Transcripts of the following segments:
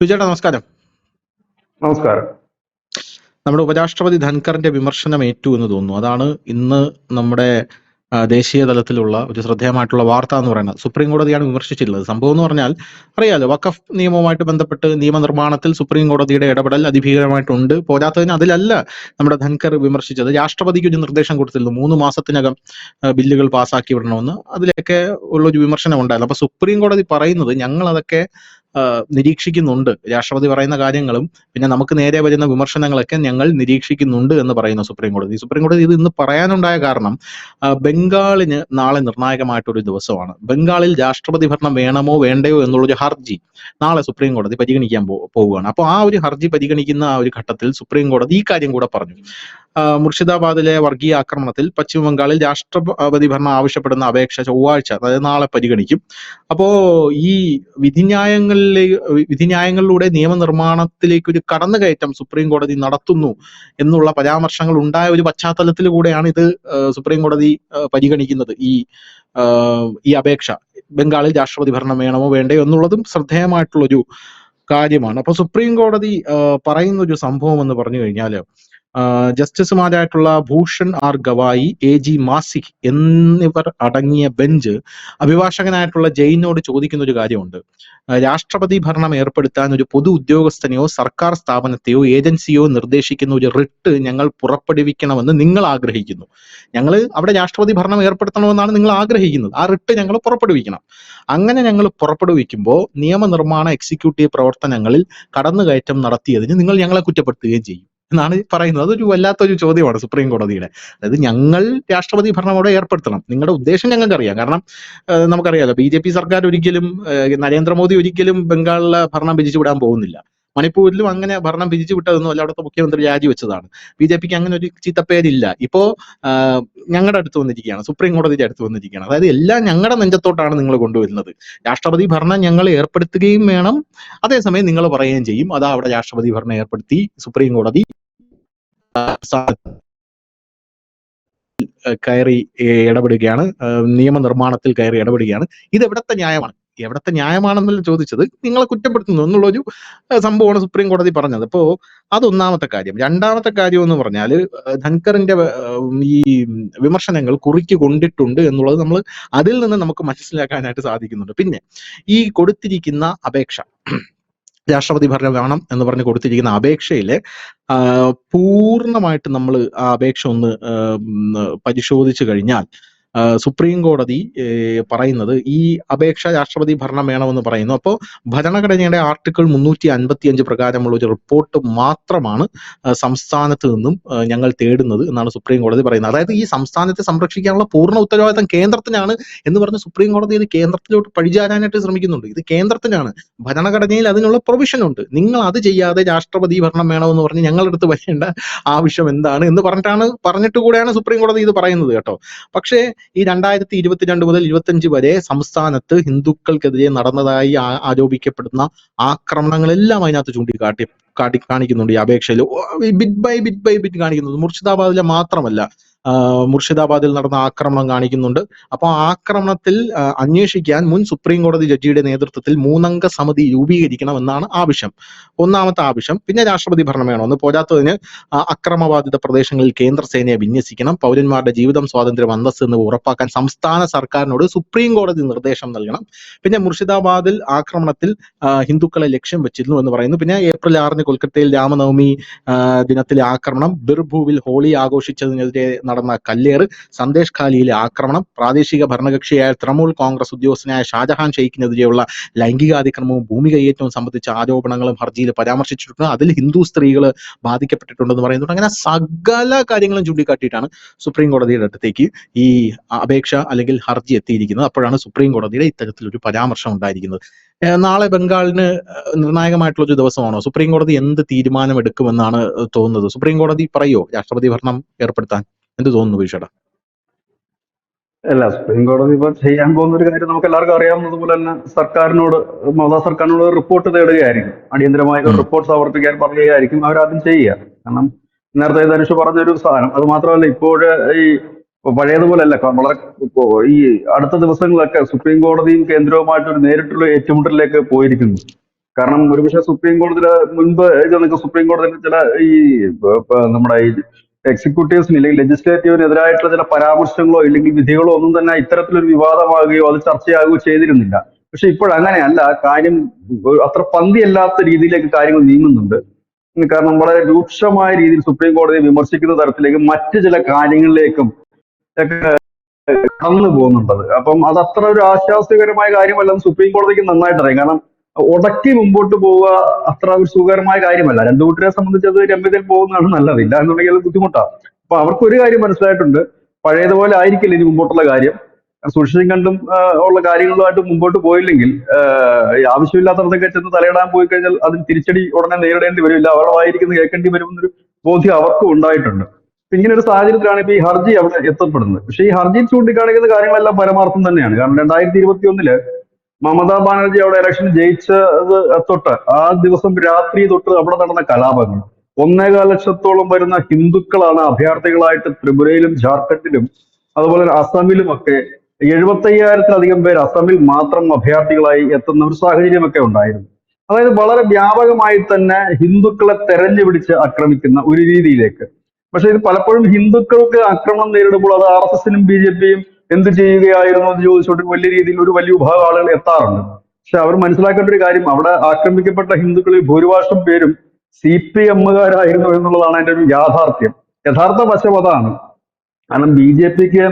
വിജയേട്ടാ നമസ്കാരം. നമസ്കാരം. നമ്മുടെ ഉപരാഷ്ട്രപതി ധൻഖറിന്റെ വിമർശനം ഏറ്റു എന്ന് തോന്നുന്നു. അതാണ് ഇന്ന് നമ്മുടെ ദേശീയ തലത്തിലുള്ള ഒരു ശ്രദ്ധേയമായിട്ടുള്ള വാർത്ത എന്ന് പറയുന്നത്. സുപ്രീം കോടതിയാണ് വിമർശിച്ചിട്ടുള്ളത്. സംഭവം എന്ന് പറഞ്ഞാൽ അറിയാലോ, വഖഫ് നിയമവുമായിട്ട് ബന്ധപ്പെട്ട് നിയമനിർമ്മാണത്തിൽ സുപ്രീം കോടതിയുടെ ഇടപെടൽ അതിഭീകരമായിട്ടുണ്ട്. പോരാത്തതിന് അതിലല്ല നമ്മുടെ ധൻഖർ വിമർശിച്ചത്, രാഷ്ട്രപതിക്ക് ഒരു നിർദ്ദേശം കൊടുത്തിരുന്നു 3 മാസത്തിനകം ബില്ലുകൾ പാസ്സാക്കി വിടണമെന്ന്. അതിലൊക്കെ ഉള്ളൊരു വിമർശനം ഉണ്ടായിരുന്നു. അപ്പൊ സുപ്രീം കോടതി പറയുന്നത് ഞങ്ങൾ അതൊക്കെ നിരീക്ഷിക്കുന്നുണ്ട്, രാഷ്ട്രപതി പറയുന്ന കാര്യങ്ങളും പിന്നെ നമുക്ക് നേരെ വരുന്ന വിമർശനങ്ങളൊക്കെ ഞങ്ങൾ നിരീക്ഷിക്കുന്നുണ്ട് എന്ന് പറയുന്ന സുപ്രീം കോടതി. സുപ്രീം കോടതി ഇത് ഇന്ന് പറയാനുണ്ടായ കാരണം ബംഗാളിന് നാളെ നിർണായകമായിട്ടൊരു ദിവസമാണ്. ബംഗാളിൽ രാഷ്ട്രപതി ഭരണം വേണമോ വേണ്ടയോ എന്നുള്ളൊരു ഹർജി നാളെ സുപ്രീം കോടതി പരിഗണിക്കാൻ പോവുകയാണ്. അപ്പോൾ ആ ഒരു ഹർജി പരിഗണിക്കുന്ന ആ ഒരു ഘട്ടത്തിൽ സുപ്രീം കോടതി ഈ കാര്യം കൂടെ പറഞ്ഞു. മുർഷിദാബാദിലെ വർഗീയ ആക്രമണത്തിൽ പശ്ചിമ ബംഗാളിൽ രാഷ്ട്രപതി ഭരണം ആവശ്യപ്പെടുന്ന അപേക്ഷ ചൊവ്വാഴ്ച, അതായത് നാളെ പരിഗണിക്കും. അപ്പോ ഈ വിധിന്യായങ്ങളിലൂടെ നിയമനിർമ്മാണത്തിലേക്ക് ഒരു കടന്നുകയറ്റം സുപ്രീം കോടതി നടത്തുന്നു എന്നുള്ള പരാമർശങ്ങൾ ഉണ്ടായ ഒരു പശ്ചാത്തലത്തിൽ കൂടെയാണ് ഇത് സുപ്രീം കോടതി പരിഗണിക്കുന്നത്. ഈ അപേക്ഷ ബംഗാളിൽ രാഷ്ട്രപതി ഭരണം വേണമോ വേണ്ടയോ എന്നുള്ളതും ശ്രദ്ധേയമായിട്ടുള്ളൊരു കാര്യമാണ്. അപ്പൊ സുപ്രീം കോടതി പറയുന്ന ഒരു സംഭവം എന്ന് പറഞ്ഞു കഴിഞ്ഞാല്, ജസ്റ്റിസുമാരായിട്ടുള്ള Bhushan R Gavai, A G Masih എന്നിവർ അടങ്ങിയ ബെഞ്ച് അഭിഭാഷകനായിട്ടുള്ള ജയിനോട് ചോദിക്കുന്ന ഒരു കാര്യമുണ്ട്. രാഷ്ട്രപതി ഭരണം ഏർപ്പെടുത്താൻ ഒരു പൊതു ഉദ്യോഗസ്ഥനെയോ സർക്കാർ സ്ഥാപനത്തെയോ ഏജൻസിയോ നിർദ്ദേശിക്കുന്ന ഒരു റിട്ട് ഞങ്ങൾ പുറപ്പെടുവിക്കണമെന്ന് നിങ്ങൾ ആഗ്രഹിക്കുന്നു. ഞങ്ങൾ അവിടെ രാഷ്ട്രപതി ഭരണം ഏർപ്പെടുത്തണമെന്നാണ് നിങ്ങൾ ആഗ്രഹിക്കുന്നത്. ആ റിട്ട് ഞങ്ങൾ പുറപ്പെടുവിക്കണം. അങ്ങനെ ഞങ്ങൾ പുറപ്പെടുവിക്കുമ്പോൾ നിയമനിർമ്മാണ എക്സിക്യൂട്ടീവ് പ്രവർത്തനങ്ങളിൽ കടന്നുകയറ്റം നടത്തിയതിന് നിങ്ങൾ ഞങ്ങളെ കുറ്റപ്പെടുത്തുകയും ചെയ്യും എന്നാണ് പറയുന്നത്. അതൊരു വല്ലാത്തൊരു ചോദ്യമാണ് സുപ്രീം കോടതിയുടെ. അതായത് ഞങ്ങൾ രാഷ്ട്രപതി ഭരണം അവിടെ ഏർപ്പെടുത്തണം, നിങ്ങളുടെ ഉദ്ദേശം ഞങ്ങൾക്കറിയാം. കാരണം നമുക്കറിയാലോ, BJP സർക്കാർ ഒരിക്കലും നരേന്ദ്രമോദി ഒരിക്കലും ബംഗാളിലെ ഭരണം പിരിച്ചുവിടാൻ പോകുന്നില്ല. മണിപ്പൂരിലും അങ്ങനെ ഭരണം പിരിച്ചു വിട്ടതൊന്നും അല്ല, അവിടുത്തെ മുഖ്യമന്ത്രി രാജിവെച്ചതാണ്. BJPക്ക് അങ്ങനെ ഒരു ചീത്തപ്പേരില്ല. ഇപ്പോ ഞങ്ങളുടെ അടുത്ത് വന്നിരിക്കുകയാണ്, സുപ്രീം കോടതിയുടെ അടുത്ത് വന്നിരിക്കുകയാണ്. അതായത് എല്ലാം ഞങ്ങളുടെ നെഞ്ചത്തോട്ടാണ് നിങ്ങൾ കൊണ്ടുവരുന്നത്. രാഷ്ട്രപതി ഭരണം ഞങ്ങൾ ഏർപ്പെടുത്തുകയും വേണം, അതേസമയം നിങ്ങൾ പറയുകയും ചെയ്യും അതാ അവിടെ രാഷ്ട്രപതി ഭരണം ഏർപ്പെടുത്തി സുപ്രീം കോടതി കയറി ഇടപെടുകയാണ്, നിയമനിർമ്മാണത്തിൽ കയറി ഇടപെടുകയാണ്. ഇത് എവിടത്തെ ന്യായമാണ്? എവിടത്തെ ന്യായമാണെന്നല്ല ചോദിച്ചത്, നിങ്ങളെ കുറ്റപ്പെടുത്തുന്നു എന്നുള്ളൊരു സംഭവമാണ് സുപ്രീം കോടതി പറഞ്ഞത്. അപ്പോ അതൊന്നാമത്തെ കാര്യം. രണ്ടാമത്തെ കാര്യം എന്ന് പറഞ്ഞാൽ, ധൻഖറിന്റെ ഈ വിമർശനങ്ങൾ കുറിക്ക് കൊണ്ടിട്ടുണ്ട് എന്നുള്ളത് നമ്മൾ അതിൽ നിന്ന് നമുക്ക് മനസ്സിലാക്കാനായിട്ട് സാധിക്കുന്നുണ്ട്. പിന്നെ ഈ കൊടുത്തിരിക്കുന്ന അപേക്ഷ, രാഷ്ട്രപതി ഭരണം വേണം എന്ന് പറഞ്ഞ് കൊടുത്തിരിക്കുന്ന അപേക്ഷയിലെ പൂർണ്ണമായിട്ട് നമ്മൾ ആ അപേക്ഷ ഒന്ന് പരിശോധിച്ചു കഴിഞ്ഞാൽ സുപ്രീം കോടതി പറയുന്നത് ഈ അപേക്ഷ രാഷ്ട്രപതി ഭരണം വേണമെന്ന് പറയുന്നു. അപ്പോൾ ഭരണഘടനയുടെ ആർട്ടിക്കിൾ 355 പ്രകാരമുള്ള ഒരു റിപ്പോർട്ട് മാത്രമാണ് സംസ്ഥാനത്ത് നിന്നും ഞങ്ങൾ തേടുന്നത് എന്നാണ് സുപ്രീം കോടതി പറയുന്നത്. അതായത് ഈ സംസ്ഥാനത്തെ സംരക്ഷിക്കാനുള്ള പൂർണ്ണ ഉത്തരവാദിത്തം കേന്ദ്രത്തിനാണ് എന്ന് പറഞ്ഞ് സുപ്രീം കോടതി ഇത് കേന്ദ്രത്തിലോട്ട് പഴിചാരാനായിട്ട് ശ്രമിക്കുന്നുണ്ട്. ഇത് കേന്ദ്രത്തിനാണ്, ഭരണഘടനയിൽ അതിനുള്ള പ്രൊവിഷൻ ഉണ്ട്. നിങ്ങൾ അത് ചെയ്യാതെ രാഷ്ട്രപതി ഭരണം വേണമെന്ന് പറഞ്ഞ് ഞങ്ങളുടെ അടുത്ത് വരേണ്ട ആവശ്യം എന്താണ് എന്ന് പറഞ്ഞിട്ട് കൂടെയാണ് സുപ്രീം കോടതി ഇത് പറയുന്നത് കേട്ടോ. പക്ഷേ ഈ 2022 മുതൽ 25 വരെ സംസ്ഥാനത്ത് ഹിന്ദുക്കൾക്കെതിരെ നടന്നതായി ആരോപിക്കപ്പെടുന്ന ആക്രമണങ്ങളെല്ലാം അതിനകത്ത് കാണിക്കുന്നുണ്ട്. ഈ അപേക്ഷയിൽ ബിറ്റ് ബൈ ബിറ്റ് കാണിക്കുന്നുണ്ട്. മുർഷിദാബാദിലെ മാത്രമല്ല, മുർഷിദാബാദിൽ നടന്ന ആക്രമണം കാണിക്കുന്നുണ്ട്. അപ്പൊ ആക്രമണത്തിൽ അന്വേഷിക്കാൻ മുൻ സുപ്രീം കോടതി ജഡ്ജിയുടെ നേതൃത്വത്തിൽ 3-അംഗ സമിതി രൂപീകരിക്കണം എന്നാണ് ആവശ്യം, ഒന്നാമത്തെ ആവശ്യം. പിന്നെ രാഷ്ട്രപതി ഭരണം വേണമെന്ന്, പോരാത്തതിന് അക്രമബാധിത പ്രദേശങ്ങളിൽ കേന്ദ്രസേനയെ വിന്യസിക്കണം, പൗരന്മാരുടെ ജീവിതം, സ്വാതന്ത്ര്യം, അന്തസ്സ് എന്നിവ ഉറപ്പാക്കാൻ സംസ്ഥാന സർക്കാരിനോട് സുപ്രീം കോടതി നിർദ്ദേശം നൽകണം. പിന്നെ മുർഷിദാബാദിൽ ആക്രമണത്തിൽ ഹിന്ദുക്കളെ ലക്ഷ്യം വെച്ചിരുന്നു എന്ന് പറയുന്നു. പിന്നെ ഏപ്രിൽ 6 കൊൽക്കത്തയിൽ രാമനവമി ദിനത്തിലെ ആക്രമണം, ബിർഭൂവിൽ ഹോളി ആഘോഷിച്ചതിനെതിരെ നടന്ന കല്ലേറ്, സന്ദേശ് ഖാലിയിലെ ആക്രമണം, പ്രാദേശിക ഭരണകക്ഷിയായ തൃണമൂൽ കോൺഗ്രസ് ഉദ്യോഗസ്ഥനായ ഷാജഹാൻ ഷെയ്ഖിനെതിരെയുള്ള ലൈംഗികാതിക്രമവും ഭൂമി കയ്യേറ്റവും സംബന്ധിച്ച ആരോപണങ്ങളും ഹർജിയിൽ പരാമർശിച്ചിട്ടുണ്ട്. അതിൽ ഹിന്ദു സ്ത്രീകൾ ബാധിക്കപ്പെട്ടിട്ടുണ്ടെന്ന് പറയുന്നുണ്ട്. അങ്ങനെ സകല കാര്യങ്ങളും ചൂണ്ടിക്കാട്ടിയിട്ടാണ് സുപ്രീം കോടതിയുടെ അടുത്തേക്ക് ഈ അപേക്ഷ അല്ലെങ്കിൽ ഹർജി എത്തിയിരിക്കുന്നത്. അപ്പോഴാണ് സുപ്രീം കോടതിയുടെ ഇത്തരത്തിലൊരു പരാമർശം ഉണ്ടായിരിക്കുന്നത്. നാളെ ബംഗാളിന് നിർണായകമായിട്ടുള്ള ഒരു ദിവസമാണോ? സുപ്രീം കോടതി എന്ത് തീരുമാനമെടുക്കുമെന്നാണ് തോന്നുന്നത്? സുപ്രീം കോടതി പറയോ രാഷ്ട്രപതി ഭരണം ഏർപ്പെടുത്താൻ? എന്ത് തോന്നുന്നു വീക്ഷട? അല്ല, സുപ്രീം കോടതി ഇപ്പൊ ചെയ്യാൻ പോകുന്ന ഒരു കാര്യം നമുക്ക് എല്ലാവർക്കും അറിയാവുന്നതുപോലെ തന്നെ മമതാ സർക്കാരിനോട് റിപ്പോർട്ട് തേടുകയായിരിക്കും. അടിയന്തരമായ ഒരു റിപ്പോർട്ട് സമർപ്പിക്കാൻ പറയുകയായിരിക്കും അവരാദ്യം ചെയ്യുക. കാരണം നേരത്തെ ധനുഷ് പറഞ്ഞൊരു സാധനം, അത് മാത്രമല്ല ഇപ്പോഴ് ഈ പഴയതുപോലെയല്ല, വളരെ ഈ അടുത്ത ദിവസങ്ങളൊക്കെ സുപ്രീം കോടതിയും കേന്ദ്രവുമായിട്ടൊരു നേരിട്ടുള്ള ഏറ്റുമുട്ടലിലേക്ക് പോയിരിക്കുന്നു. കാരണം ഒരുപക്ഷെ സുപ്രീം കോടതിയുടെ മുൻപ് നമുക്ക് സുപ്രീം കോടതിയുടെ ചില ഈ നമ്മുടെ ഈ എക്സിക്യൂട്ടീവ്സിന് അല്ലെങ്കിൽ ലെജിസ്ലേറ്റീവിനെതിരായിട്ടുള്ള ചില പരാമർശങ്ങളോ ഇല്ലെങ്കിൽ വിധികളോ ഒന്നും തന്നെ ഇത്തരത്തിലൊരു വിവാദമാകുകയോ അത് ചർച്ചയാകുകയോ ചെയ്തിരുന്നില്ല. പക്ഷെ ഇപ്പോഴങ്ങനെയല്ല, കാര്യം അത്ര പന്തിയല്ലാത്ത രീതിയിലേക്ക് കാര്യങ്ങൾ നീങ്ങുന്നുണ്ട്. കാരണം വളരെ രൂക്ഷമായ രീതിയിൽ സുപ്രീം കോടതിയെ വിമർശിക്കുന്ന തരത്തിലേക്ക് മറ്റ് ചില കാര്യങ്ങളിലേക്കും ഒക്കെ കടന്നു പോകുന്നുണ്ടത്. അപ്പം അത് അത്ര ഒരു ആശ്വാസകരമായ കാര്യമല്ലെന്ന് സുപ്രീം കോടതിക്ക് നന്നായിട്ട് അറിയാം. കാരണം ഉടക്കി മുമ്പോട്ട് പോവുക അത്ര ഒരു സുഖകരമായ കാര്യമല്ല. രണ്ടു കൂട്ടരെ സംബന്ധിച്ച് അത് രമ്യതയിൽ പോകുന്നതാണ് നല്ലത്. ഇല്ല എന്നുണ്ടെങ്കിൽ അത് ബുദ്ധിമുട്ടാണ്. അപ്പൊ അവർക്ക് ഒരു കാര്യം മനസ്സിലായിട്ടുണ്ട്, പഴയതുപോലെ ആയിരിക്കില്ല ഇനി മുമ്പോട്ടുള്ള കാര്യം. സൂക്ഷിച്ചും കണ്ടും ഉള്ള കാര്യങ്ങളുമായിട്ട് മുമ്പോട്ട് പോയില്ലെങ്കിൽ ഈ ആവശ്യമില്ലാത്തടത്തൊക്കെ ചെന്ന് തലയിടാൻ പോയി കഴിഞ്ഞാൽ അതിന് തിരിച്ചടി ഉടനെ നേരിടേണ്ടി വരില്ല, അവരുടെ വായിരിക്കുന്നത് കേൾക്കേണ്ടി വരുമെന്നൊരു ബോധ്യം അവർക്കും ഉണ്ടായിട്ടുണ്ട്. അപ്പൊ ഇങ്ങനെ ഒരു സാഹചര്യത്തിലാണ് ഇപ്പൊ ഈ ഹർജി അവിടെ എത്തപ്പെടുന്നത്. പക്ഷെ ഈ ഹർജിയിൽ ചൂണ്ടിക്കാണിക്കുന്ന കാര്യങ്ങളെല്ലാം പരമാർത്ഥം തന്നെയാണ്. കാരണം 2021 മമതാ ബാനർജി അവിടെ ഇലക്ഷൻ ജയിച്ചത് തൊട്ട് ആ ദിവസം രാത്രി തൊട്ട് അവിടെ നടന്ന കലാപങ്ങൾ, 1.25 ലക്ഷത്തോളം വരുന്ന ഹിന്ദുക്കളാണ് അഭയാർത്ഥികളായിട്ട് ത്രിപുരയിലും ജാർഖണ്ഡിലും അതുപോലെ അസമിലും ഒക്കെ 75,000-ലധികം പേർ അസമിൽ മാത്രം അഭയാർത്ഥികളായി എത്തുന്ന ഒരു സാഹചര്യമൊക്കെ ഉണ്ടായിരുന്നു. അതായത് വളരെ വ്യാപകമായി തന്നെ ഹിന്ദുക്കളെ തെരഞ്ഞു പിടിച്ച് ആക്രമിക്കുന്ന ഒരു രീതിയിലേക്ക്. പക്ഷെ ഇത് പലപ്പോഴും ഹിന്ദുക്കൾക്ക് ആക്രമണം നേരിടുമ്പോൾ അത് RSSനും BJPയും എന്ത് ചെയ്യുകയായിരുന്നു എന്ന് ചോദിച്ചുകൊണ്ട് വലിയ രീതിയിൽ ഒരു വലിയ വിഭാഗം ആളുകൾ എത്താറുണ്ട്. പക്ഷെ അവർ മനസ്സിലാക്കേണ്ട ഒരു കാര്യം, അവിടെ ആക്രമിക്കപ്പെട്ട ഹിന്ദുക്കളിൽ ഭൂരിഭാഗം പേരും CPM-കാരായിരുന്നു എന്നുള്ളതാണ് അതിന്റെ ഒരു യാഥാർത്ഥ്യം. യഥാർത്ഥ വശം അതാണ്. കാരണം BJPക്ക്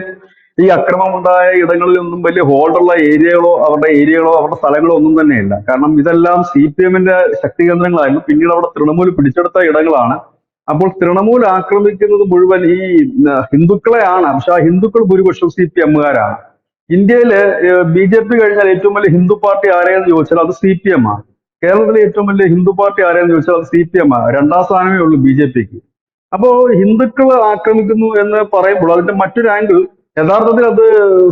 ഈ അക്രമം ഉണ്ടായ ഇടങ്ങളിലൊന്നും വലിയ ഹോൾഡുള്ള ഏരിയകളോ അവരുടെ സ്ഥലങ്ങളോ ഒന്നും തന്നെയില്ല. കാരണം ഇതെല്ലാം CPM-ന്റെ ശക്തി കേന്ദ്രങ്ങളായിരുന്നു. പിന്നീട് അവിടെ തൃണമൂൽ പിടിച്ചെടുത്ത ഇടങ്ങളാണ്. അപ്പോൾ തൃണമൂൽ ആക്രമിക്കുന്നത് മുഴുവൻ ഈ ഹിന്ദുക്കളെയാണ്. പക്ഷെ ആ ഹിന്ദുക്കൾ ഭൂരിപക്ഷം CPM-കാരാണ്. ഇന്ത്യയില് BJP കഴിഞ്ഞാൽ ഏറ്റവും വലിയ ഹിന്ദു പാർട്ടി ആരെയെന്ന് ചോദിച്ചാൽ അത് CPM ആണ്. കേരളത്തിലെ ഏറ്റവും വലിയ ഹിന്ദു പാർട്ടി ആരെയെന്ന് ചോദിച്ചാൽ അത് CPM ആണ്. രണ്ടാം സ്ഥാനമേ ഉള്ളൂ BJPക്ക്. അപ്പോ ഹിന്ദുക്കൾ ആക്രമിക്കുന്നു എന്ന് പറയുമ്പോൾ അതിന്റെ മറ്റൊരു ആംഗിൾ, യഥാർത്ഥത്തിൽ അത്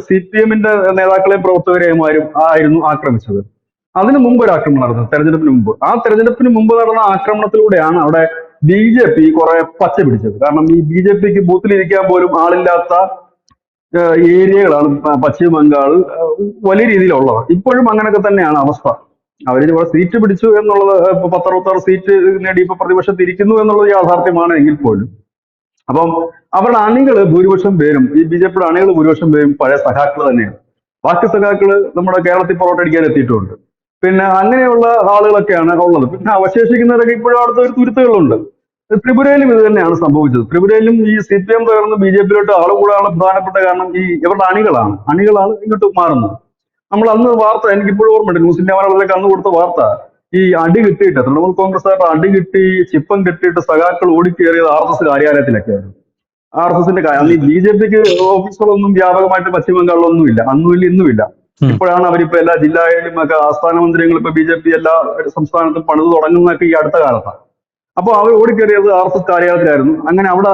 CPM-ന്റെ നേതാക്കളെയും പ്രവർത്തകരെയും ആയിരുന്നു ആക്രമിച്ചത്. അതിനു മുമ്പ് ഒരു ആക്രമണം നടന്നു, തെരഞ്ഞെടുപ്പിന് മുമ്പ്. ആ തെരഞ്ഞെടുപ്പിന് മുമ്പ് നടന്ന ആക്രമണത്തിലൂടെയാണ് അവിടെ BJP കുറെ പച്ച പിടിച്ചത്. കാരണം ഈ BJPക്ക് ബൂത്തിലിരിക്കാൻ പോലും ആളില്ലാത്ത ഏരിയകളാണ് പശ്ചിമ ബംഗാൾ വലിയ രീതിയിലുള്ളത്. ഇപ്പോഴും അങ്ങനെയൊക്കെ തന്നെയാണ് അവസ്ഥ. അവര് ഇവിടെ സീറ്റ് പിടിച്ചു എന്നുള്ളത്, 10-66 സീറ്റ് നേടി ഇപ്പൊ പ്രതിപക്ഷത്ത് ഇരിക്കുന്നു എന്നുള്ളത് യാഥാർത്ഥ്യമാണ് എങ്കിൽ പോലും. അപ്പം അവരുടെ അണികള് ഭൂരിപക്ഷം പേരും, ഈ BJPയുടെ അണികൾ ഭൂരിപക്ഷം പേരും പഴയ സഖാക്കൾ തന്നെയാണ്. ബാക്കി സഖാക്കള് നമ്മുടെ കേരളത്തിൽ പൊറോട്ടടിക്കാൻ എത്തിയിട്ടുണ്ട്. പിന്നെ അങ്ങനെയുള്ള ആളുകളൊക്കെയാണ് ഉള്ളത്. പിന്നെ അവശേഷിക്കുന്നവരൊക്കെ ഇപ്പോഴും അവിടുത്തെ ഒരു തുരുത്തുകളുണ്ട്. ത്രിപുരയിലും ഇത് തന്നെയാണ് സംഭവിച്ചത്. ത്രിപുരയിലും ഈ CPM തകർന്ന് BJPയിലോട്ട് ആള് കൂടാനുള്ള പ്രധാനപ്പെട്ട കാരണം ഈ ഇവരുടെ അണികളാണ് ഇങ്ങോട്ട് മാറുന്നത്. നമ്മൾ അന്ന് വാർത്ത എനിക്കിപ്പോഴും ഓർമ്മയുണ്ട്, ന്യൂസ് ഇന്ത്യ മലയാളത്തിലേക്ക് അന്ന് കൊടുത്ത വാർത്ത, ഈ അടി കിട്ടിയിട്ട് തൃണമൂൽ കോൺഗ്രസ് ആയിട്ട് അടി കിട്ടി ചിപ്പം കിട്ടിയിട്ട് സഖാക്കൾ ഓടിക്കേറിയത് RSS കാര്യാലയത്തിലൊക്കെയായിരുന്നു. RSSന്റെ അന്ന് ഈ BJPക്ക് ഓഫീസുകളൊന്നും വ്യാപകമായിട്ട് പശ്ചിമ ബംഗാളിലൊന്നും ഇല്ല, അന്നുമില്ല ഇന്നുമില്ല. ഇപ്പോഴാണ് അവരിപ്പോ എല്ലാ ജില്ലയിലും ഒക്കെ ആസ്ഥാന മന്ദിരങ്ങൾ ഇപ്പൊ BJP എല്ലാ സംസ്ഥാനത്തും പണിത് തുടങ്ങുന്നതൊക്കെ ഈ അടുത്ത കാലത്താണ്. അപ്പൊ അവർ ഓടിക്കേറിയത് RSS കാര്യാലയത്തിലായിരുന്നു. അങ്ങനെ അവിടെ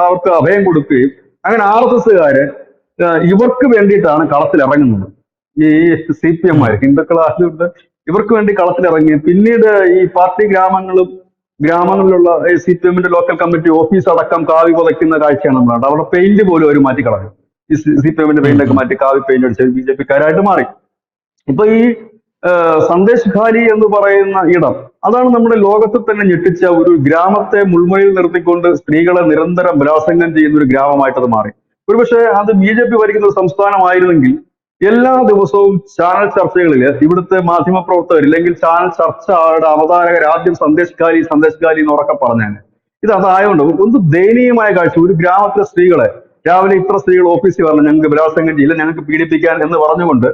അവർക്ക് അഭയം കൊടുക്കുകയും അങ്ങനെ RSSകാര് ഇവർക്ക് വേണ്ടിയിട്ടാണ് കളത്തിലിറങ്ങുന്നത്. ഈ CPM-മാര് ഹിന്ദുക്കളായതുകൊണ്ട് ഇവർക്ക് വേണ്ടി കളത്തിലിറങ്ങി. പിന്നീട് ഈ പാർട്ടി ഗ്രാമങ്ങളിലുള്ള CPM-ന്റെ ലോക്കൽ കമ്മിറ്റി ഓഫീസ് അടക്കം കാവി പുതയ്ക്കുന്ന കാഴ്ചയാണ് നമ്മൾ കണ്ടത്. അവിടെ പെയിന്റ് പോലും അവർ മാറ്റി കളഞ്ഞു. ഈ CPM-ന്റെ പെയിന്റൊക്കെ മാറ്റി കാവി പെയിന്റ് അടിച്ച് BJP-ക്കാരായിട്ട് മാറി. ഇപ്പൊ ഈ സന്ദേശ് ഖാലി എന്ന് പറയുന്ന ഇടം, അതാണ് നമ്മുടെ ലോകത്തിൽ തന്നെ ഞെട്ടിച്ച ഒരു ഗ്രാമത്തെ മുൾമുനയിൽ നിർത്തിക്കൊണ്ട് സ്ത്രീകളെ നിരന്തരം ബലാത്സംഗം ചെയ്യുന്ന ഒരു ഗ്രാമമായിട്ട് അത് മാറി. ഒരുപക്ഷെ അത് BJP ഭരിക്കുന്ന ഒരു സംസ്ഥാനമായിരുന്നെങ്കിൽ എല്ലാ ദിവസവും ചാനൽ ചർച്ചകളിൽ ഇവിടുത്തെ മാധ്യമപ്രവർത്തകർ ഇല്ലെങ്കിൽ ചാനൽ ചർച്ചയുടെ അവതാരകർ ആദ്യം സന്ദേശ് ഖാലി എന്ന് ഉറക്കെ പറഞ്ഞാണ്. ഇത് അതായതുകൊണ്ട് ഒന്ന് ദയനീയമായ കാഴ്ച. ഒരു ഗ്രാമത്തിലെ സ്ത്രീകളെ രാവിലെ ഇത്ര സ്ത്രീകൾ ഓഫീസിൽ പറഞ്ഞു ഞങ്ങൾക്ക് ബലാത്സംഗം ചെയ്യില്ല, ഞങ്ങൾക്ക് പീഡിപ്പിക്കാൻ എന്ന് പറഞ്ഞുകൊണ്ട്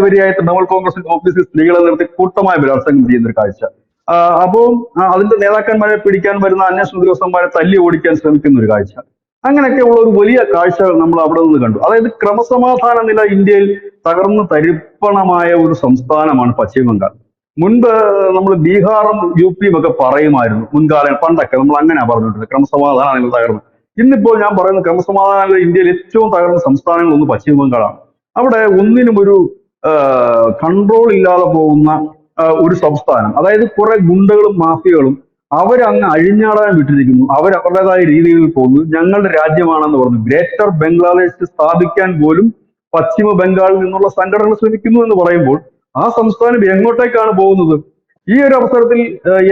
വരിയായി തൃണമൂൽ കോൺഗ്രസിന്റെ ഓഫീസിൽ സ്ത്രീകളെ നിർത്തി കൂട്ടമായ ബലാത്സംഗം ചെയ്യുന്ന ഒരു കാഴ്ച. അപ്പോൾ അതിന്റെ നേതാക്കന്മാരെ പിടിക്കാൻ വരുന്ന അന്വേഷണ ഉദ്യോഗസ്ഥന്മാരെ തല്ലി ഓടിക്കാൻ ശ്രമിക്കുന്ന ഒരു കാഴ്ച. അങ്ങനെയൊക്കെ ഉള്ള ഒരു വലിയ കാഴ്ചകൾ നമ്മൾ അവിടെ നിന്ന് കണ്ടു. അതായത് ക്രമസമാധാന നില ഇന്ത്യയിൽ തകർന്ന് തരിപ്പണമായ ഒരു സംസ്ഥാനമാണ് പശ്ചിമ ബംഗാൾ. മുൻപ് നമ്മൾ ബീഹാറും UPയും ഒക്കെ പറയുമായിരുന്നു മുൻകാലം, പണ്ടൊക്കെ നമ്മൾ അങ്ങനെയാ പറഞ്ഞിട്ടുണ്ട് ക്രമസമാധാന നില തകർന്നു. ഇന്നിപ്പോൾ ഞാൻ പറയുന്ന ക്രമസമാധാന നില ഇന്ത്യയിൽ ഏറ്റവും തകർന്ന സംസ്ഥാനങ്ങൾ ഒന്ന് പശ്ചിമ ബംഗാളാണ്. അവിടെ ഒന്നിനും ഒരു കൺട്രോൾ ഇല്ലാതെ പോകുന്ന ഒരു സംസ്ഥാനം. അതായത് കുറെ ഗുണ്ടകളും മാഫിയകളും അവരങ്ങ് അഴിഞ്ഞാടാൻ വിട്ടിരിക്കുന്നു. അവരവരുടേതായ രീതിയിൽ പോകുന്നു. ഞങ്ങളുടെ രാജ്യമാണെന്ന് പറഞ്ഞു ഗ്രേറ്റർ ബംഗ്ലാദേശ് സ്ഥാപിക്കാൻ പോലും പശ്ചിമ ബംഗാളിൽ നിന്നുള്ള സംഘടനകൾ ശ്രമിക്കുന്നു എന്ന് പറയുമ്പോൾ ആ സംസ്ഥാനം എങ്ങോട്ടേക്കാണ് പോകുന്നത്? ഈ ഒരു അവസരത്തിൽ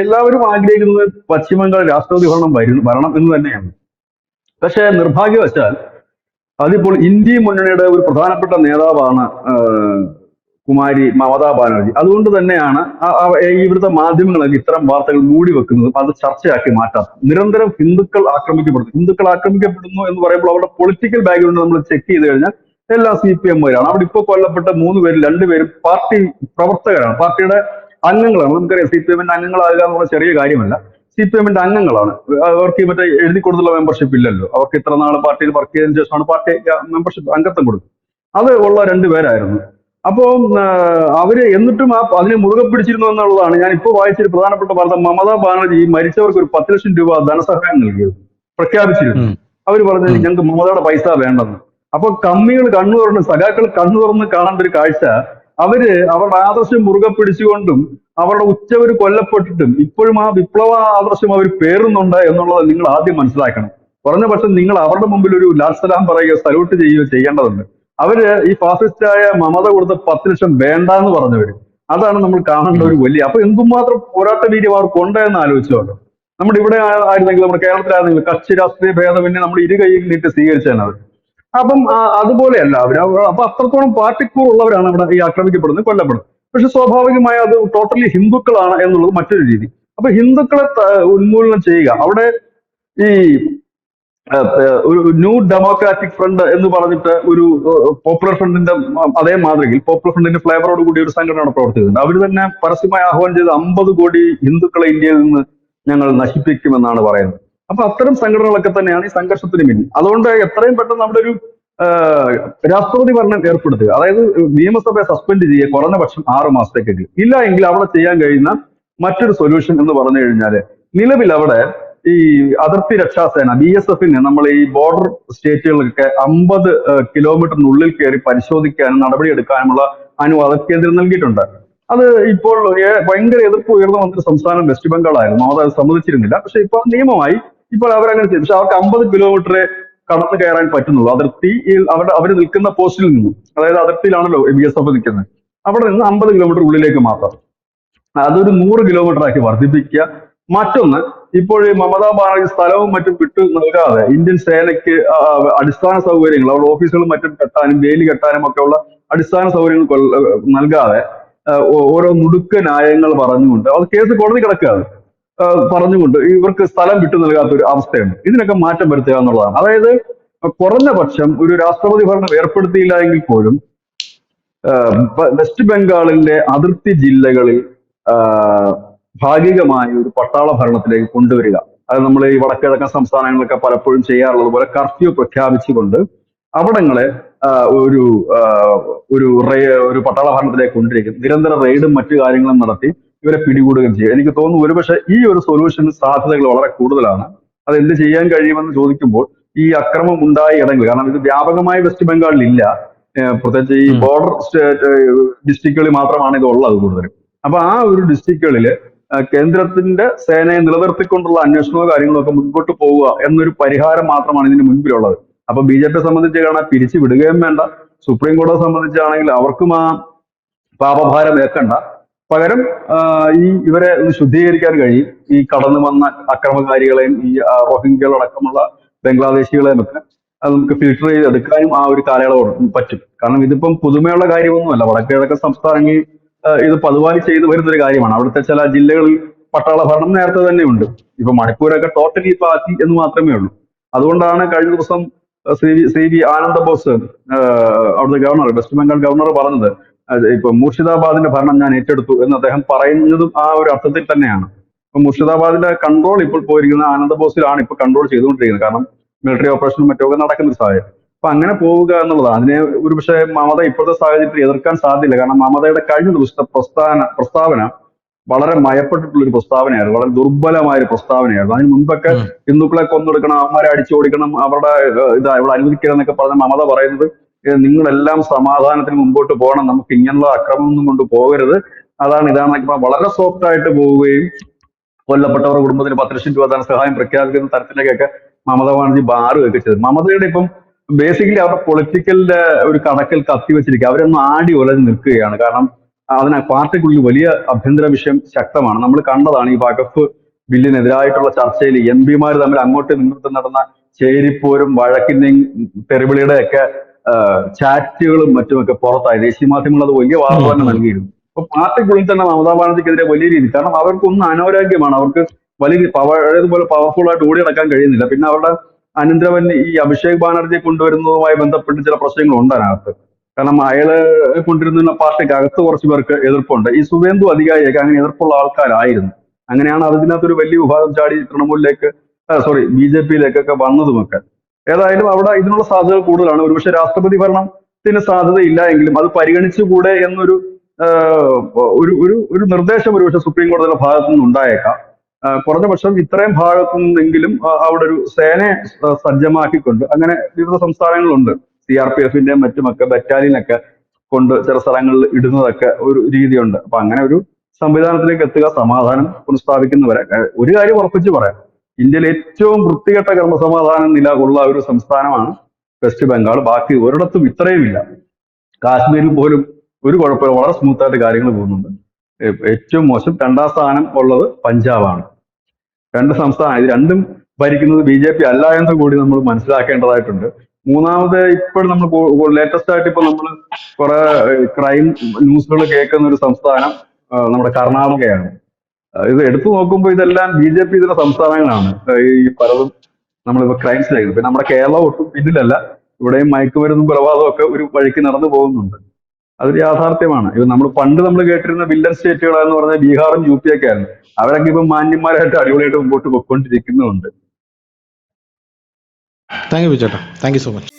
എല്ലാവരും ആഗ്രഹിക്കുന്നത് പശ്ചിമ ബംഗാൾ രാഷ്ട്രപതി ഭരണം എന്ന് തന്നെയാണ്. പക്ഷേ നിർഭാഗ്യവശാൽ അതിപ്പോൾ ഇന്ത്യ മുന്നണിയുടെ ഒരു പ്രധാനപ്പെട്ട നേതാവാണ് കുമാരി മമതാ ബാനർജി. അതുകൊണ്ട് തന്നെയാണ് ഇവിടുത്തെ മാധ്യമങ്ങളൊക്കെ ഇത്തരം വാർത്തകൾ മൂടി വെക്കുന്നതും അത് ചർച്ചയാക്കി മാറ്റാം. നിരന്തരം ഹിന്ദുക്കൾ ആക്രമിക്കപ്പെടുന്നു എന്ന് പറയുമ്പോൾ അവരുടെ പൊളിറ്റിക്കൽ ബാക്ക്ഗ്രൗണ്ട് നമ്മൾ ചെക്ക് ചെയ്ത് കഴിഞ്ഞാൽ എല്ലാം CPM-കാരാണ്. അവിടെ ഇപ്പോൾ കൊല്ലപ്പെട്ട 3 പേരിൽ 2 പേരും പാർട്ടി പ്രവർത്തകരാണ്, പാർട്ടിയുടെ അംഗങ്ങളാണ്. നമുക്കറിയാം CPM-ന്റെ അംഗങ്ങളാകുക എന്നുള്ള ചെറിയ കാര്യമല്ല. CPM-ന്റെ അംഗങ്ങളാണ്. അവർക്ക് മറ്റേ എഴുതി കൊടുത്തുള്ള മെമ്പർഷിപ്പ് ഇല്ലല്ലോ. അവർക്ക് ഇത്ര നാൾ പാർട്ടിയിൽ വർക്ക് ചെയ്തതിനു ശേഷമാണ് പാർട്ടി മെമ്പർഷിപ്പ് അംഗത്വം കൊടുക്കുന്നത്. അത് ഉള്ള 2 പേരായിരുന്നു. അപ്പോ അവര് എന്നിട്ടും അതിനെ മുറുകെ പിടിച്ചിരുന്നു എന്നുള്ളതാണ് ഞാൻ ഇപ്പോൾ വായിച്ചൊരു പ്രധാനപ്പെട്ട വാർത്ത. മമതാ ബാനർജി മരിച്ചവർക്ക് ഒരു 10 ലക്ഷം രൂപ ധനസഹായം നൽകിയത് പ്രഖ്യാപിച്ചിരുന്നു. അവർ പറഞ്ഞു ഞങ്ങൾക്ക് മമതയുടെ പൈസ വേണ്ടെന്ന്. അപ്പൊ സഖാക്കൾ കണ്ണു തുറന്ന് കാണേണ്ട ഒരു കാഴ്ച, അവരുടെ ആദർശം മുറുകെ പിടിച്ചുകൊണ്ടും അവരുടെ ഉച്ചവർ കൊല്ലപ്പെട്ടിട്ടും ഇപ്പോഴും ആ വിപ്ലവ ആദർശം അവർ പേറുന്നുണ്ട് എന്നുള്ളത് നിങ്ങൾ ആദ്യം മനസ്സിലാക്കണം. കുറഞ്ഞ പക്ഷം നിങ്ങൾ അവരുടെ മുമ്പിൽ ഒരു ലാൽ സലാം പറയുകയോ സല്യൂട്ട് ചെയ്യുകയോ ചെയ്യേണ്ടതുണ്ട്. ഈ ഫാസിസ്റ്റായ മമത കൊടുത്ത 10 ലക്ഷം വേണ്ട എന്ന് പറഞ്ഞവര്, അതാണ് നമ്മൾ കാണേണ്ട ഒരു വലിയ. അപ്പൊ എന്തുമാത്രം പോരാട്ട വീര്യം അവർക്കുണ്ട് എന്ന് ആലോചിച്ചോളൂ. നമ്മുടെ ഇവിടെ ആയിരുന്നെങ്കിൽ, നമ്മുടെ കേരളത്തിലായിരുന്നെങ്കിൽ കക്ഷി രാഷ്ട്രീയ ഭേദമന്യേ നമ്മൾ ഇരു കൈയിൽ നീട്ടി സ്വീകരിച്ചാണ് അവർ. അപ്പം അതുപോലെയല്ല അപ്പൊ അത്രത്തോളം പാർട്ടിക്കൂർ ഉള്ളവരാണ് അവിടെ ഈ ആക്രമിക്കപ്പെടുന്നത്, കൊല്ലപ്പെടുന്നത്. പക്ഷെ സ്വാഭാവികമായി അത് ടോട്ടലി ഹിന്ദുക്കളാണ് എന്നുള്ളത് മറ്റൊരു രീതി. അപ്പൊ ഹിന്ദുക്കളെ ഉന്മൂലനം ചെയ്യുക, അവിടെ ഈ ഒരു ന്യൂ ഡെമോക്രാറ്റിക് ഫ്രണ്ട് എന്ന് പറഞ്ഞിട്ട് ഒരു പോപ്പുലർ ഫ്രണ്ടിന്റെ അതേ മാതൃകയിൽ പോപ്പുലർ ഫ്രണ്ടിന്റെ ഫ്ലേവറോട് കൂടി ഒരു സംഘടനയാണ് പ്രവർത്തിക്കുന്നത്. അവർ തന്നെ പരസ്യമായി ആഹ്വാനം ചെയ്ത് 50 കോടി ഹിന്ദുക്കളെ ഇന്ത്യയിൽ നിന്ന് ഞങ്ങൾ നശിപ്പിക്കുമെന്നാണ് പറയുന്നത്. അപ്പൊ അത്തരം സംഘടനകളൊക്കെ തന്നെയാണ് ഈ സംഘർഷത്തിന് പിന്നിൽ. അതുകൊണ്ട് എത്രയും പെട്ടെന്ന് നമ്മുടെ ഒരു രാഷ്ട്രപതി ഭരണം ഏർപ്പെടുത്തുക, അതായത് നിയമസഭയെ സസ്പെൻഡ് ചെയ്യുക കുറഞ്ഞ പക്ഷം 6 മാസത്തേക്ക്. ഇല്ല എങ്കിൽ അവിടെ ചെയ്യാൻ കഴിയുന്ന മറ്റൊരു സൊല്യൂഷൻ എന്ന് പറഞ്ഞു കഴിഞ്ഞാല്, നിലവിൽ അവിടെ ഈ അതിർത്തി രക്ഷാസേന BSF-ന് നമ്മൾ ഈ ബോർഡർ സ്റ്റേറ്റുകൾക്കൊക്കെ 50 കിലോമീറ്ററിനുള്ളിൽ കയറി പരിശോധിക്കാനും നടപടിയെടുക്കാനുമുള്ള അനുവാദം കേന്ദ്രം നൽകിയിട്ടുണ്ട്. അത് ഇപ്പോൾ ഭയങ്കര എതിർപ്പ് ഉയർന്നു വന്നൊരു സംസ്ഥാനം വെസ്റ്റ് ബംഗാൾ ആയിരുന്നു. അത് സമ്മതിച്ചിരുന്നില്ല. പക്ഷെ ഇപ്പോൾ നിയമമായി, ഇപ്പോൾ അവരങ്ങനെ ചെയ്തു. പക്ഷെ അവർക്ക് 50 കിലോമീറ്ററെ കടന്നു കയറാൻ പറ്റുന്നുള്ളൂ. അതിർത്തിയിൽ അവർ നിൽക്കുന്ന പോസ്റ്റിൽ നിന്നും, അതായത് അതിർത്തിയിലാണല്ലോ BSF നിൽക്കുന്നത്, അവിടെ നിന്ന് 50 കിലോമീറ്റർ ഉള്ളിലേക്ക് മാത്രം. അതൊരു 100 കിലോമീറ്റർ ആക്കി വർദ്ധിപ്പിക്കുക. മറ്റൊന്ന്, ഇപ്പോൾ ഈ മമതാ ബാനർജി സ്ഥലവും മറ്റും വിട്ടു നൽകാതെ ഇന്ത്യൻ സേനയ്ക്ക് അടിസ്ഥാന സൗകര്യങ്ങൾ, അവരുടെ ഓഫീസുകളും മറ്റും കെട്ടാനും വേലി കെട്ടാനും ഒക്കെ ഉള്ള അടിസ്ഥാന സൗകര്യങ്ങൾ നൽകാതെ ഓരോ നുടുക്ക ന്യായങ്ങൾ പറഞ്ഞുകൊണ്ട്, അത് കേസ് കോടതി കിടക്കുകയാണ്, പറഞ്ഞുകൊണ്ട് ഇവർക്ക് സ്ഥലം വിട്ടു നൽകാത്ത ഒരു അവസ്ഥയുണ്ട്. ഇതിനൊക്കെ മാറ്റം വരുത്തുക എന്നുള്ളതാണ്. അതായത് കുറഞ്ഞ പക്ഷം ഒരു രാഷ്ട്രപതി ഭരണം ഏർപ്പെടുത്തിയില്ല എങ്കിൽ പോലും വെസ്റ്റ് ബംഗാളിന്റെ അതിർത്തി ജില്ലകളിൽ ഭാഗികമായ ഒരു പട്ടാള ഭരണത്തിലേക്ക് കൊണ്ടുവരിക. അത് നമ്മൾ ഈ വടക്കിഴക്കൻ സംസ്ഥാനങ്ങളിലൊക്കെ പലപ്പോഴും ചെയ്യാറുള്ളത് പോലെ കർഫ്യൂ പ്രഖ്യാപിച്ചുകൊണ്ട് അവിടങ്ങളെ ഒരു ഒരു പട്ടാള ഭരണത്തിലേക്ക് കൊണ്ടിരിക്കും. നിരന്തര റെയ്ഡും മറ്റു കാര്യങ്ങളും നടത്തി ഇവരെ പിടികൂടുകയും ചെയ്യും. എനിക്ക് തോന്നുന്നു ഒരുപക്ഷെ ഈ ഒരു സൊല്യൂഷന് സാധ്യതകൾ വളരെ കൂടുതലാണ്. അത് എന്ത് ചെയ്യാൻ കഴിയുമെന്ന് ചോദിക്കുമ്പോൾ, ഈ അക്രമം ഉണ്ടായ ഇടങ്ങൾ, കാരണം ഇത് വ്യാപകമായി വെസ്റ്റ് ബംഗാളിൽ ഇല്ല, പ്രത്യേകിച്ച് ഈ ബോർഡർ ഡിസ്ട്രിക്റ്റുകളിൽ മാത്രമാണ് ഇത് ഉള്ളത് കൂടുതലും. അപ്പൊ ആ ഒരു ഡിസ്ട്രിക്റ്റുകളില് കേന്ദ്രത്തിന്റെ സേനയെ നിലനിർത്തിക്കൊണ്ടുള്ള അന്വേഷണമോ കാര്യങ്ങളോ ഒക്കെ മുൻപോട്ട് പോവുക എന്നൊരു പരിഹാരം മാത്രമാണ് ഇതിന് മുൻപിലുള്ളത്. അപ്പൊ BJP സംബന്ധിച്ച് കാണാൻ പിരിച്ചു വിടുകയും വേണ്ട. സുപ്രീം കോടതിയെ സംബന്ധിച്ചാണെങ്കിൽ അവർക്കും ആ പാപഭാരം ഏൽക്കണ്ട. പകരം ഇവരെ ഒന്ന് ശുദ്ധീകരിക്കാൻ കഴിയും. ഈ കടന്നു വന്ന അക്രമകാരികളെയും ഈ റോഹിംഗ്യകളടക്കമുള്ള ബംഗ്ലാദേശികളെയും ഒക്കെ അത് നമുക്ക് ഫിൽട്ടർ ചെയ്തെടുക്കാനും ആ ഒരു കാലയളവ് പറ്റും. കാരണം ഇതിപ്പം പുതുമയുള്ള കാര്യമൊന്നുമല്ല. വടക്കിഴക്കൻ സംസ്ഥാനങ്ങളിൽ ഇത് പതിവായി ചെയ്തു വരുന്നൊരു കാര്യമാണ്. അവിടുത്തെ ചില ജില്ലകളിൽ പട്ടാള ഭരണം നേരത്തെ തന്നെ ഉണ്ട്. ഇപ്പൊ മണിപ്പൂരൊക്കെ ടോട്ടലി ഇപ്പൊ ആക്കി എന്ന് മാത്രമേ ഉള്ളൂ. അതുകൊണ്ടാണ് കഴിഞ്ഞ ദിവസം ശ്രീ ആനന്ദ ബോസ്, അവിടുത്തെ ഗവർണർ, വെസ്റ്റ് ബംഗാൾ ഗവർണർ പറഞ്ഞത്, ഇപ്പൊ മുർഷിദാബാദിന്റെ ഭരണം ഞാൻ ഏറ്റെടുത്തു എന്ന് അദ്ദേഹം പറയുന്നതും ആ ഒരു അർത്ഥത്തിൽ തന്നെയാണ്. ഇപ്പൊ മുർഷിദാബാദിന്റെ കൺട്രോൾ ഇപ്പോൾ പോയിരിക്കുന്ന ആനന്ദ ബോസിലാണ് ഇപ്പൊ കൺട്രോൾ ചെയ്തുകൊണ്ടിരിക്കുന്നത്. കാരണം മിലിറ്ററി ഓപ്പറേഷനും മറ്റൊക്കെ നടക്കുന്ന സാഹചര്യം. അപ്പൊ അങ്ങനെ പോവുക എന്നുള്ളതാണ്. അതിനെ ഒരു പക്ഷേ മമത ഇപ്പോഴത്തെ സാഹചര്യത്തിൽ എതിർക്കാൻ സാധ്യതയില്ല. കാരണം മമതയുടെ കഴിഞ്ഞ ദിവസത്തെ പ്രസ്താവന വളരെ മയപ്പെട്ടിട്ടുള്ള ഒരു പ്രസ്താവനയായിരുന്നു, വളരെ ദുർബലമായ ഒരു പ്രസ്താവനയായിരുന്നു. അതിന് മുൻപൊക്കെ ഹിന്ദുക്കളെ കൊന്നൊടുക്കണം, അവന്മാരെ അടിച്ചോടിക്കണം, അവരുടെ ഇവിടെ അനുവദിക്കണം എന്നൊക്കെ പറഞ്ഞ മമത പറയുന്നത്, നിങ്ങളെല്ലാം സമാധാനത്തിന് മുമ്പോട്ട് പോകണം, നമുക്ക് ഇങ്ങനെയുള്ള അക്രമമൊന്നും കൊണ്ട് പോകരുത്, അതാണ് ഇതാണെന്നൊക്കെ വളരെ സോഫ്റ്റ് ആയിട്ട് പോവുകയും കൊല്ലപ്പെട്ടവരുടെ കുടുംബത്തിന് 10 ലക്ഷം രൂപ ധനസഹായം പ്രഖ്യാപിക്കുന്ന തരത്തിലേക്കൊക്കെ മമതാ ബാനർജി മാറുകയൊക്കെ ചെയ്തത്. മമതയുടെ ഇപ്പം ബേസിക്കലി അവരുടെ പൊളിറ്റിക്കലിന്റെ ഒരു കണക്കിൽ കത്തി വെച്ചിരിക്കുക. അവരൊന്ന് ആടി ഉലഞ്ഞ് നിൽക്കുകയാണ്. കാരണം അതിന് പാർട്ടിക്കുള്ളിൽ വലിയ ആഭ്യന്തര വിഷയം ശക്തമാണ്. നമ്മൾ കണ്ടതാണ് ഈ വഖഫ് ബില്ലിനെതിരായിട്ടുള്ള ചർച്ചയിൽ എംപിമാർ തമ്മിൽ അങ്ങോട്ടും ഇങ്ങോട്ടും നടന്ന ചേരിപ്പോരും വഴക്കിന്റെയും തെറിവിളിയുടെ ഒക്കെ ചാറ്റുകളും മറ്റുമൊക്കെ പുറത്തായി. ദേശീയ മാധ്യമങ്ങൾ അത് വലിയ വാർത്ത തന്നെ നൽകിയിരുന്നു. അപ്പൊ പാർട്ടിക്കുള്ളിൽ തന്നെ മമതാ ബാനർജിക്കെതിരെ വലിയ രീതി, കാരണം അവർക്കൊന്നും അനാരോഗ്യമാണ്, അവർക്ക് വലിയ പഴയതുപോലെ പവർഫുൾ ആയിട്ട് ഓടി നടക്കാൻ കഴിയുന്നില്ല. പിന്നെ അവരുടെ അനന്തരവൻ ഈ അഭിഷേക് ബാനർജിയെ കൊണ്ടുവരുന്നതുമായി ബന്ധപ്പെട്ട് ചില പ്രശ്നങ്ങളുണ്ട് അതിനകത്ത്. കാരണം അയാള് കൊണ്ടിരുന്ന പാർട്ടിക്ക് അകത്ത് കുറച്ച് പേർക്ക് എതിർപ്പുണ്ട്. ഈ സുവേന്ദു അധികാരിയൊക്കെ അങ്ങനെ എതിർപ്പുള്ള ആൾക്കാരായിരുന്നു. അങ്ങനെയാണ് അതിനകത്തൊരു വലിയ വിഭാഗം ചാടി തൃണമൂലിലേക്ക്, സോറി BJP-യിലേക്കൊക്കെ വന്നതുമൊക്കെ. ഏതായാലും അവിടെ ഇതിനുള്ള സാധ്യതകൾ കൂടുതലാണ്. ഒരുപക്ഷെ രാഷ്ട്രപതി ഭരണത്തിന് സാധ്യതയില്ല എങ്കിലും അത് പരിഗണിച്ചുകൂടെ എന്നൊരു ഒരു ഒരു ഒരു നിർദ്ദേശം ഒരുപക്ഷെ സുപ്രീം കോടതിയുടെ ഭാഗത്തു നിന്ന് ഉണ്ടായേക്കാം. കുറഞ്ഞ പക്ഷം ഇത്രയും ഭാഗത്തു നിന്നെങ്കിലും അവിടെ ഒരു സേനയെ സജ്ജമാക്കിക്കൊണ്ട്, അങ്ങനെ വിവിധ സംസ്ഥാനങ്ങളുണ്ട്, CRPF-ന്റെയും മറ്റുമൊക്കെ ബറ്റാലിയനൊക്കെ കൊണ്ട് ചില സ്ഥലങ്ങളിൽ ഇടുന്നതൊക്കെ ഒരു രീതിയുണ്ട്. അപ്പൊ അങ്ങനെ ഒരു സംവിധാനത്തിലേക്ക് എത്തുക, സമാധാനം പുനഃസ്ഥാപിക്കുന്നവരെ. ഒരു കാര്യം ഉറപ്പിച്ച് പറയാം, ഇന്ത്യയിൽ ഏറ്റവും വൃത്തികെട്ട ക്രമസമാധാന നില ഉള്ള ഒരു സംസ്ഥാനമാണ് വെസ്റ്റ് ബംഗാൾ. ബാക്കി ഒരിടത്തും ഇത്രയും ഇല്ല. കാശ്മീരിൽ പോലും ഒരു കുഴപ്പമില്ല, വളരെ സ്മൂത്ത് ആയിട്ട് കാര്യങ്ങൾ പോകുന്നുണ്ട്. ഏറ്റവും മോശം 2ാം സ്ഥാനം ഉള്ളത് പഞ്ചാബാണ്. രണ്ട് സംസ്ഥാനം, ഇത് രണ്ടും ഭരിക്കുന്നത് BJP അല്ല എന്ന് കൂടി നമ്മൾ മനസ്സിലാക്കേണ്ടതായിട്ടുണ്ട്. മൂന്നാമത് ഇപ്പോൾ നമ്മൾ ലേറ്റസ്റ്റ് ആയിട്ട് ഇപ്പൊ നമ്മൾ കുറെ ക്രൈം ന്യൂസുകൾ കേൾക്കുന്ന ഒരു സംസ്ഥാനം നമ്മുടെ കർണാടകയാണ്. ഇത് എടുത്തു നോക്കുമ്പോൾ ഇതെല്ലാം BJP ഇതിലെ സംസ്ഥാനങ്ങളാണ്. ഈ പലതും നമ്മളിപ്പോ ക്രൈംസ് ചെയ്യുന്നത്. പിന്നെ നമ്മുടെ കേരളം ഒട്ടും പിന്നിലല്ല. ഇവിടെയും മയക്കുമരുന്നും കൊലപാതകവും ഒക്കെ ഒരു വഴിക്ക് നടന്നു പോകുന്നുണ്ട്. അതൊരു യാഥാർത്ഥ്യമാണ്. ഇത് നമ്മൾ കേട്ടിരുന്ന വില്ലൻ സ്റ്റേറ്റുകൾ എന്ന് പറഞ്ഞാൽ ബീഹാറും UP ഒക്കെ ആയിരുന്നു. അവരൊക്കെ ഇപ്പം മാന്യന്മാരായിട്ട് അടിപൊളിയായിട്ട് മുമ്പോട്ട് പൊയ്ക്കൊണ്ടിരിക്കുന്നുമുണ്ട്. താങ്ക് യു ചേട്ടാ, താങ്ക് യു സോ മച്ച്.